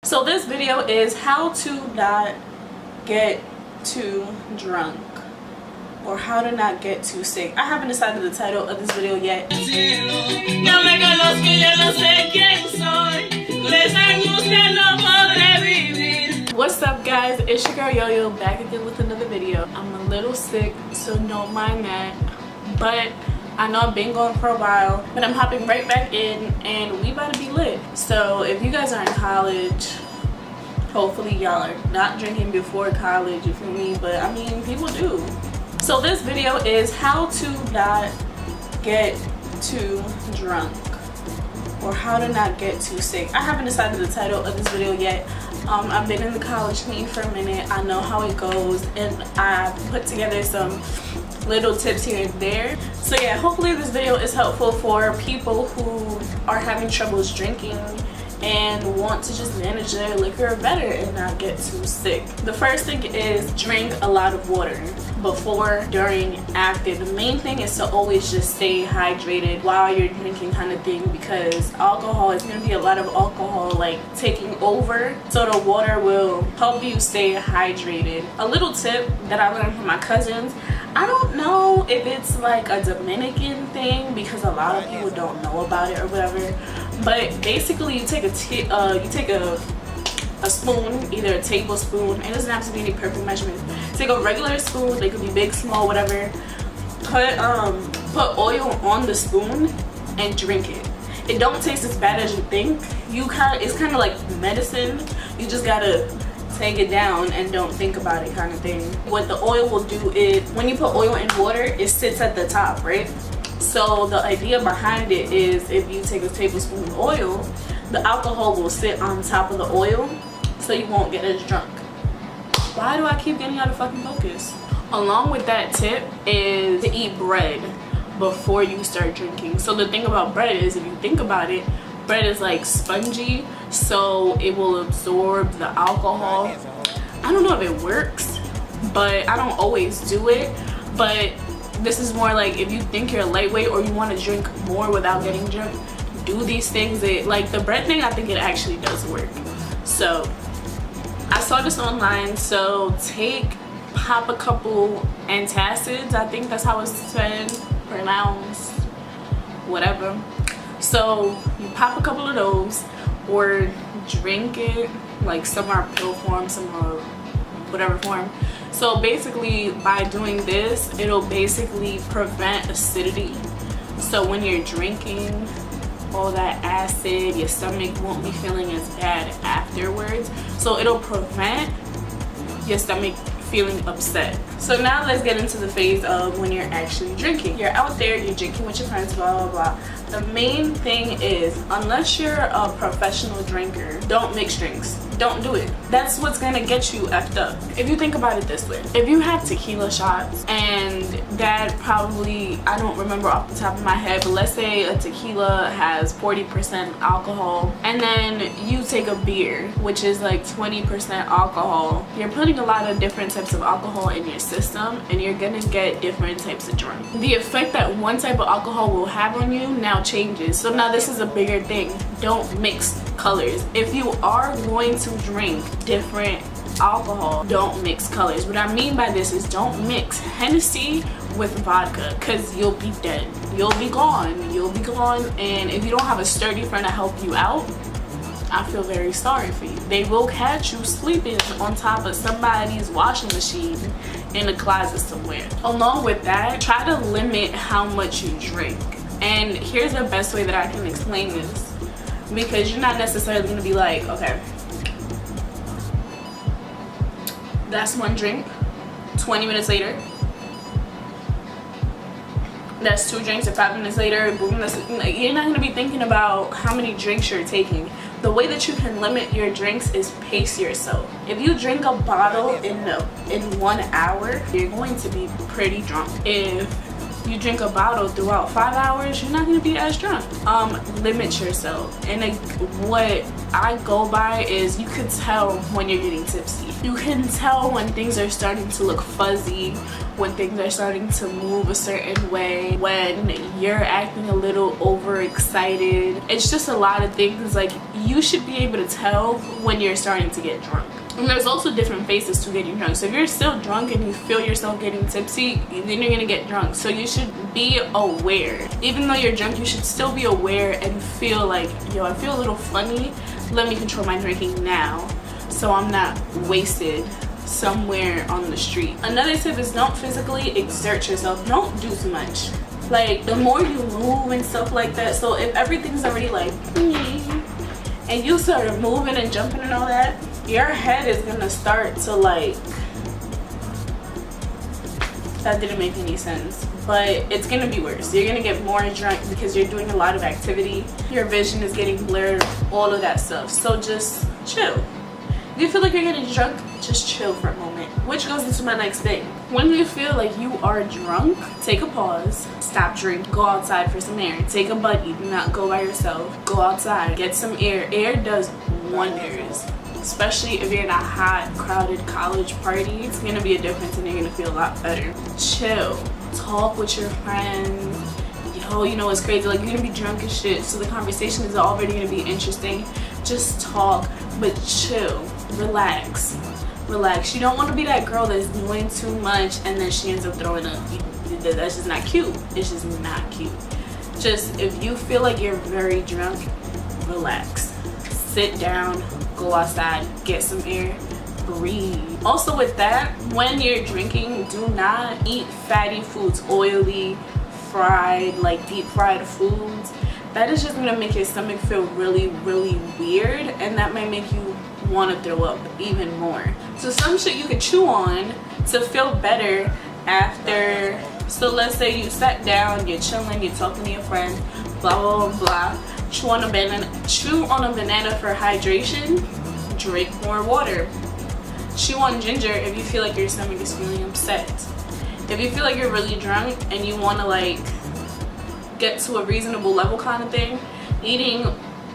So this video is how to not get too drunk, or how to not get too sick. I haven't decided the title of this video yet. What's up guys, it's your girl Yo-Yo back again with another video. I'm a little sick, so don't mind that, but I know I've been going for a while, but I'm hopping right back in and we about to be lit. So if you guys are in college, hopefully y'all are not drinking before college, you feel me? But I mean, people do. So this video is how to not get too drunk, or how to not get too sick. I haven't decided the title of this video yet. I've been in the college scene for a minute. I know how it goes, and I put together some little tips here and there. So yeah, hopefully this video is helpful for people who are having troubles drinking and want to just manage their liquor better and not get too sick. The first thing is drink a lot of water before, during, after. The main thing is to always just stay hydrated while you're drinking, kind of thing, because alcohol is going to be a lot of alcohol like taking over, so the water will help you stay hydrated. A little tip that I learned from my cousins, I don't know if it's like a Dominican thing because a lot of people don't know about it or whatever, but basically you take a spoon, either a tablespoon, it doesn't have to be any perfect measurements. Take a regular spoon, they could be big, small, whatever. Put oil on the spoon and drink it. It don't taste as bad as you think. It's kind of like medicine. You just gotta take it down and don't think about it, kind of thing. What the oil will do is, when you put oil in water, it sits at the top, right? So the idea behind it is, if you take a tablespoon of oil, the alcohol will sit on top of the oil, so you won't get as drunk. Why do I keep getting out of fucking focus? Along with that tip is to eat bread before you start drinking. So the thing about bread is, if you think about it, bread is like spongy, so it will absorb the alcohol. I don't know if it works, but I don't always do it. But this is more like, if you think you're lightweight or you want to drink more without getting drunk, do these things. Like the bread thing, I think it actually does work. So I saw this online. So pop a couple antacids, I think that's how it's said, pronounced, whatever. So you pop a couple of those, or drink it, like some are pill form, some are whatever form. So basically by doing this, it'll basically prevent acidity. So when you're drinking all that acid, your stomach won't be feeling as bad afterwards. So it'll prevent your stomach feeling upset. So now let's get into the phase of when you're actually drinking. You're out there, you're drinking with your friends, blah blah blah. The main thing is, unless you're a professional drinker, don't mix drinks. Don't do it. That's what's gonna get you effed up. If you think about it this way, if you have tequila shots, and that probably, I don't remember off the top of my head, but let's say a tequila has 40% alcohol, and then you take a beer, which is like 20% alcohol, you're putting a lot of different types of alcohol in your system, and you're gonna get different types of drunk. The effect that one type of alcohol will have on you now changes. So now this is a bigger thing. Don't mix colors. If you are going to drink different alcohol, don't mix colors. What I mean by this is, don't mix Hennessy with vodka, because you'll be dead. You'll be gone. And if you don't have a sturdy friend to help you out, I feel very sorry for you. They will catch you sleeping on top of somebody's washing machine in a closet somewhere. Along with that, try to limit how much you drink. And here's the best way that I can explain this, because you're not necessarily going to be like, okay, that's one drink. 20 minutes later, that's two drinks, and 5 minutes later, boom, you're not going to be thinking about how many drinks you're taking. The way that you can limit your drinks is pace yourself. If you drink a bottle in 1 hour, you're going to be pretty drunk. If you drink a bottle throughout 5 hours, you're not going to be as drunk. Limit yourself. And what I go by is you can tell when you're getting tipsy. You can tell when things are starting to look fuzzy, when things are starting to move a certain way, when you're acting a little overexcited. It's just a lot of things. Like, you should be able to tell when you're starting to get drunk. And there's also different phases to getting drunk. So if you're still drunk and you feel yourself getting tipsy, then you're gonna get drunk. So you should be aware. Even though you're drunk, you should still be aware and feel like, yo, I feel a little funny. Let me control my drinking now, so I'm not wasted somewhere on the street. Another tip is don't physically exert yourself. Don't do too much. Like, the more you move and stuff like that, so if everything's already like and you start moving and jumping and all that, your head is gonna start to like, that didn't make any sense, but it's gonna be worse. You're gonna get more drunk because you're doing a lot of activity. Your vision is getting blurred, all of that stuff. So just chill. If you feel like you're getting drunk, just chill for a moment. Which goes into my next thing. When you feel like you are drunk, take a pause, stop drinking, go outside for some air. Take a buddy, do not go by yourself. Go outside, get some air. Air does wonders. Especially if you're in a hot, crowded college party, it's gonna be a difference and you're gonna feel a lot better. Chill, talk with your friends. Yo, you know what's crazy? Like, you're gonna be drunk as shit, so the conversation is already gonna be interesting. Just talk, but chill, relax. You don't want to be that girl that's doing too much and then she ends up throwing up. That's just not cute. It's just not cute. Just, if you feel like you're very drunk, relax. Sit down, go outside, get some air, breathe. Also with that, when you're drinking, do not eat fatty foods, oily, fried, like deep fried foods. That is just gonna make your stomach feel really, really weird, and that might make you want to throw up even more. So some shit you could chew on to feel better after. So let's say you sat down, you're chilling, you're talking to your friend, blah blah blah blah. Chew on a banana for hydration. Drink more water. Chew on ginger if you feel like your stomach is feeling upset. If you feel like you're really drunk and you want to like get to a reasonable level kind of thing, eating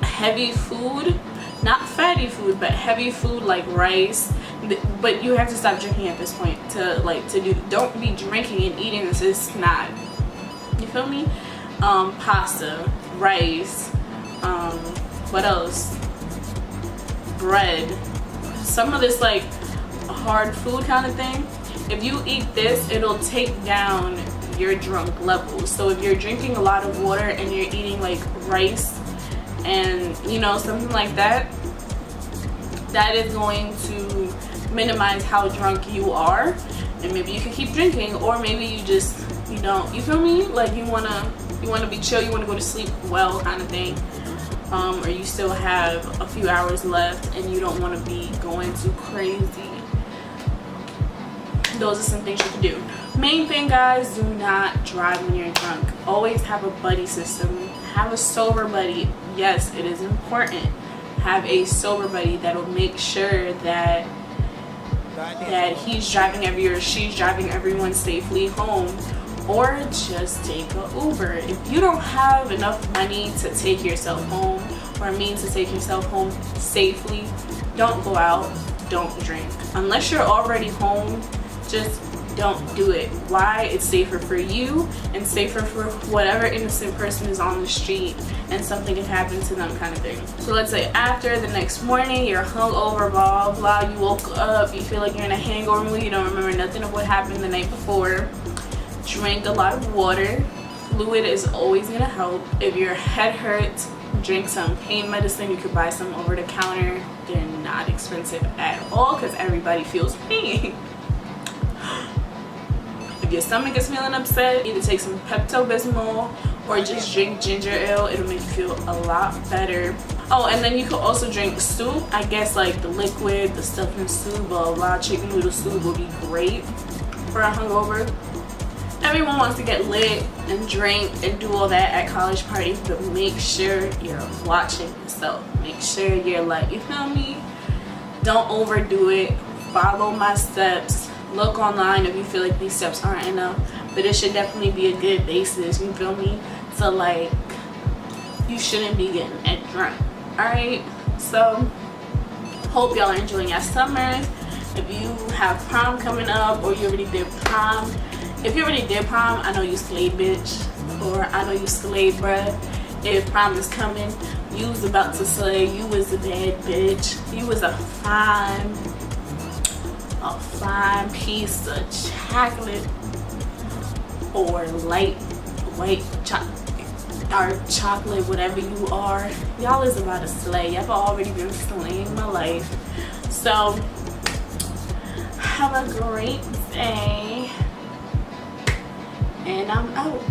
heavy food, not fatty food, but heavy food like rice. But you have to stop drinking at this point don't be drinking and eating this. It's not, you feel me? Pasta, rice, what else? Bread, some of this like hard food kind of thing. If you eat this, it'll take down your drunk levels. So if you're drinking a lot of water and you're eating like rice and you know something like that, that is going to minimize how drunk you are, and maybe you can keep drinking, or maybe you just, you don't, you feel me, like you want to be chill, you want to go to sleep well kind of thing, or you still have a few hours left and you don't want to be going too crazy. Those are some things you can do. Main thing, guys, do not drive when you're drunk. Always have a buddy system. Have a sober buddy. Yes, it is important. Have a sober buddy that'll make sure that he's driving or she's driving everyone safely home, or just take an Uber. If you don't have enough money to take yourself home or means to take yourself home safely, don't go out, don't drink. Unless you're already home, just don't do it. Why? It's safer for you and safer for whatever innocent person is on the street and something can happen to them kind of thing. So let's say after the next morning, you're hungover, blah blah, you woke up, you feel like you're in a hangover mood, you don't remember nothing of what happened the night before. Drink a lot of water. Fluid is always gonna help. If your head hurts, drink some pain medicine. You could buy some over the counter. They're not expensive at all because everybody feels pain. If your stomach is feeling upset, either take some Pepto-Bismol or just drink ginger ale. It'll make you feel a lot better. Oh, and then you could also drink soup. I guess like the liquid, the stuff in soup, blah blah. Chicken noodle soup will be great for a hungover. Everyone wants to get lit and drink and do all that at college parties, but make sure you're watching yourself. Make sure you're like, you feel me? Don't overdo it. Follow my steps. Look online if you feel like these steps aren't enough. but it should definitely be a good basis, you feel me? So like, you shouldn't be getting drunk. Alright, so hope y'all are enjoying your summers. If you have prom coming up, or you already did prom, if you already did prom, I know you slayed, bitch, or I know you slayed, bruh. If prom is coming, you was about to slay. You was a bad bitch. You was a fine piece of chocolate, or light white chocolate, or chocolate, whatever you are. Y'all is about to slay. Y'all have already been slaying my life. So have a great day, and I'm out.